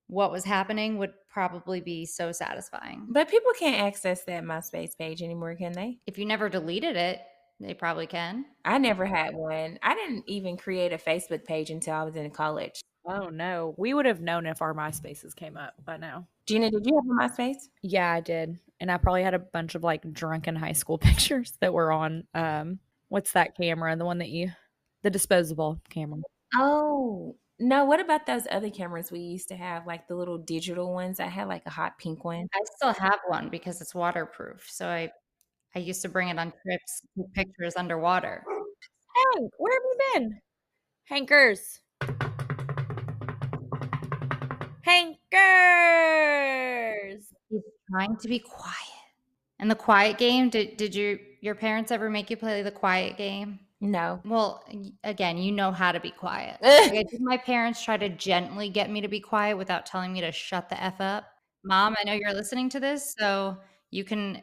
what was happening would probably be so satisfying. But people can't access that MySpace page anymore, can they? If you never deleted it, they probably can. I never had one. I didn't even create a Facebook page until I was in college. Oh, no. We would have known if our MySpaces came up by now. Gina, did you have a MySpace? Yeah, I did. And I probably had a bunch of like drunken high school pictures that were on, what's that camera? The one that the disposable camera. Oh, no. What about those other cameras we used to have, like the little digital ones? I had like a hot pink one. I still have one because it's waterproof. So I used to bring it on trips, take pictures underwater. Hank, where have you been? Hankers. Hankers. He's trying to be quiet. And the quiet game, did your parents ever make you play the quiet game? No. Well, again, you know how to be quiet. Like, did my parents try to gently get me to be quiet without telling me to shut the F up? Mom, I know you're listening to this, so you can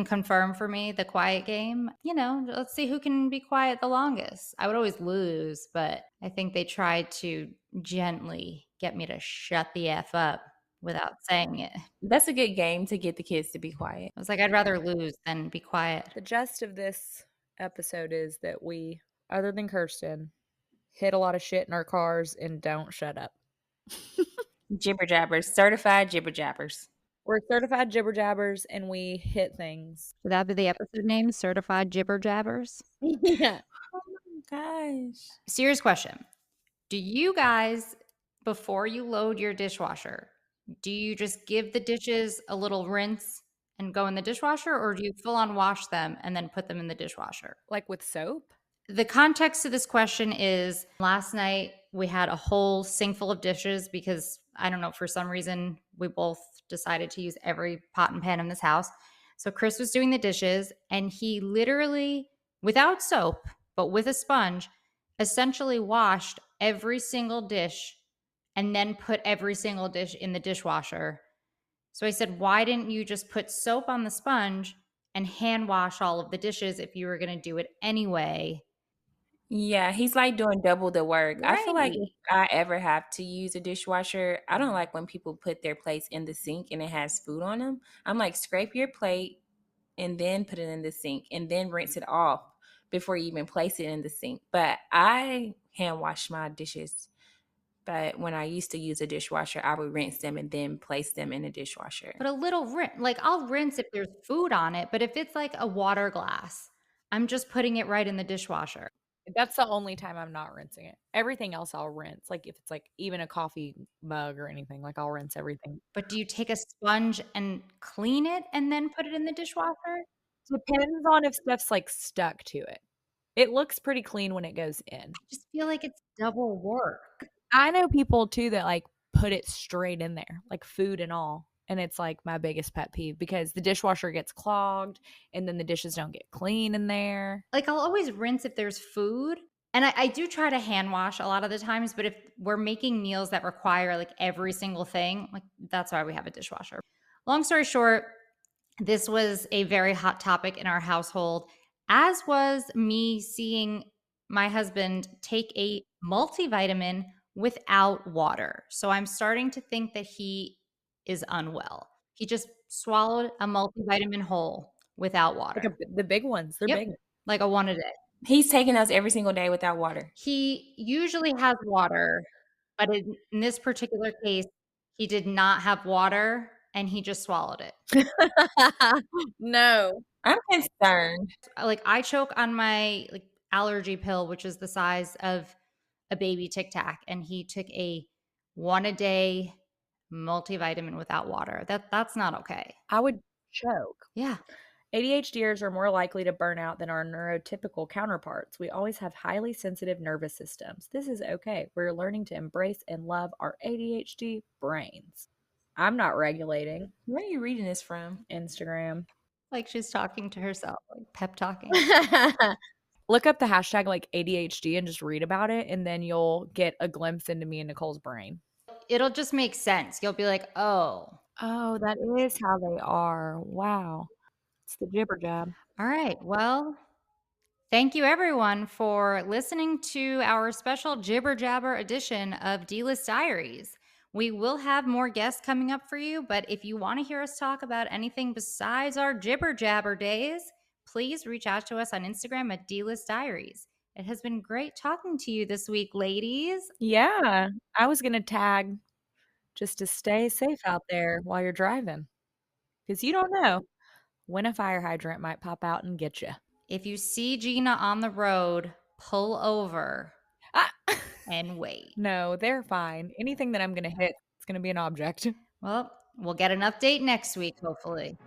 confirm for me the quiet game. You know, let's see who can be quiet the longest. I would always lose, but I think they tried to gently get me to shut the F up without saying it. That's a good game to get the kids to be quiet. I was like, I'd rather lose than be quiet. The gist of this episode is that we, other than Kirsten, hit a lot of shit in our cars and don't shut up. Jibber jabbers, certified jibber jabbers. We're certified jibber jabbers and we hit things. Would that be the episode name? Certified Jibber Jabbers? Yeah. Oh my gosh. Serious question. Do you guys, before you load your dishwasher, do you just give the dishes a little rinse and go in the dishwasher, or do you full on wash them and then put them in the dishwasher? Like with soap? The context to this question is last night we had a whole sink full of dishes because I don't know, for some reason we both decided to use every pot and pan in this house. So Chris was doing the dishes and he literally, without soap, but with a sponge, essentially washed every single dish and then put every single dish in the dishwasher. So I said, why didn't you just put soap on the sponge and hand wash all of the dishes if you were going to do it anyway? Yeah, he's like doing double the work. I feel like Right. if I ever have to use a dishwasher, I don't like when people put their plates in the sink and it has food on them. I'm like, scrape your plate and then put it in the sink and then rinse it off before you even place it in the sink. But I hand wash my dishes. But when I used to use a dishwasher, I would rinse them and then place them in a dishwasher. But a little rinse, like I'll rinse if there's food on it, but if it's like a water glass, I'm just putting it right in the dishwasher. That's the only time I'm not rinsing it. Everything else I'll rinse. Like if it's like even a coffee mug or anything, like I'll rinse everything. But do you take a sponge and clean it and then put it in the dishwasher? Depends on if stuff's like stuck to it. It looks pretty clean when it goes in. I just feel like it's double work. I know people too that like put it straight in there, like food and all. And it's like my biggest pet peeve because the dishwasher gets clogged and then the dishes don't get clean in there. Like I'll always rinse if there's food. And I do try to hand wash a lot of the times, but if we're making meals that require like every single thing, like that's why we have a dishwasher. Long story short, this was a very hot topic in our household, as was me seeing my husband take a multivitamin without water. So I'm starting to think that he is unwell. He just swallowed a multivitamin whole without water. Like the big ones. They're big. Like a one a day. He's taking those every single day without water. He usually has water, but in this particular case, he did not have water and he just swallowed it. No. I'm concerned. Like I choke on my, like allergy pill, which is the size of a baby Tic Tac, and he took a 1-a-day multivitamin without water. That's not okay. I would choke. Yeah. ADHDers are more likely to burn out than our neurotypical counterparts. We always have highly sensitive nervous systems. This is okay. We're learning to embrace and love our ADHD brains. I'm not regulating. Where are you reading this from? Instagram. Like she's talking to herself, like pep talking. Look up the hashtag like ADHD and just read about it, and then you'll get a glimpse into me and Nicole's brain. It'll just make sense. You'll be like, oh, that is how they are. Wow. It's the Jibber jab. All right. Well, thank you everyone for listening to our special Jibber Jabber edition of D-List Diaries. We will have more guests coming up for you, but if you want to hear us talk about anything besides our Jibber Jabber days, please reach out to us on Instagram at D-List Diaries. It has been great talking to you this week, ladies. Yeah. I was going to tag just to stay safe out there while you're driving, because you don't know when a fire hydrant might pop out and get you. If you see Gina on the road, pull over and wait. No, they're fine. Anything that I'm going to hit, it's going to be an object. Well, we'll get an update next week, hopefully.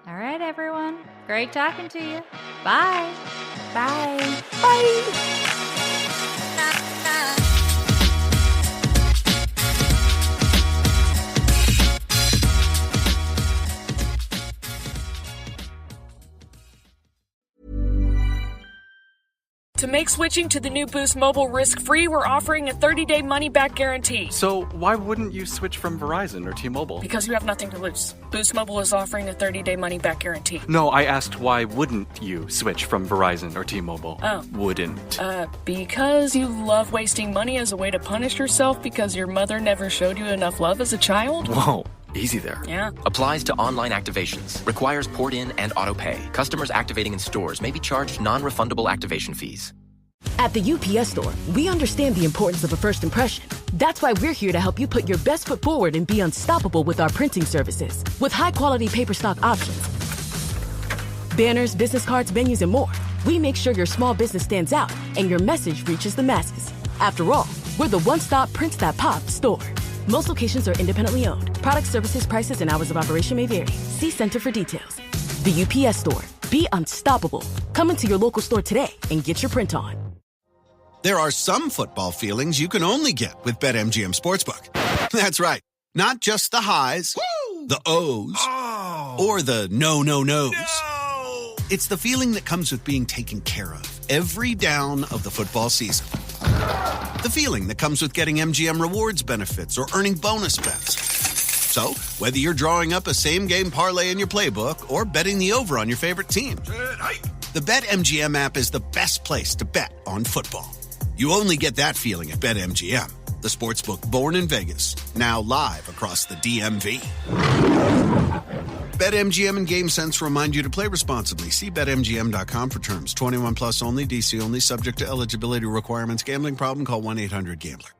All right, everyone. Great talking to you. Bye. Bye. Bye. To make switching to the new Boost Mobile risk-free, we're offering a 30-day money-back guarantee. So why wouldn't you switch from Verizon or T-Mobile? Because you have nothing to lose. Boost Mobile is offering a 30-day money-back guarantee. No, I asked why wouldn't you switch from Verizon or T-Mobile? Oh. Wouldn't. Because you love wasting money as a way to punish yourself because your mother never showed you enough love as a child? Whoa. Easy there. Yeah. Applies to online activations. Requires port in and auto pay. Customers activating in stores may be charged non-refundable activation fees. At the UPS Store, we understand the importance of a first impression. That's why we're here to help you put your best foot forward and be unstoppable with our printing services. With high-quality paper stock options, banners, business cards, menus, and more, we make sure your small business stands out and your message reaches the masses. After all, we're the one-stop prints that pop store. Most locations are independently owned. Product, services, prices, and hours of operation may vary. See Center for details. The UPS Store. Be unstoppable. Come into your local store today and get your print on. There are some football feelings you can only get with BetMGM Sportsbook. That's right. Not just the highs, the O's, or the no-no-nos. No. It's the feeling that comes with being taken care of every down of the football season. The feeling that comes with getting MGM Rewards benefits or earning bonus bets. So, whether you're drawing up a same-game parlay in your playbook or betting the over on your favorite team, the BetMGM app is the best place to bet on football. You only get that feeling at BetMGM, the sportsbook born in Vegas, now live across the DMV. BetMGM and GameSense remind you to play responsibly. See BetMGM.com for terms. 21 plus only, DC only, subject to eligibility requirements. Gambling problem? Call 1-800-GAMBLER.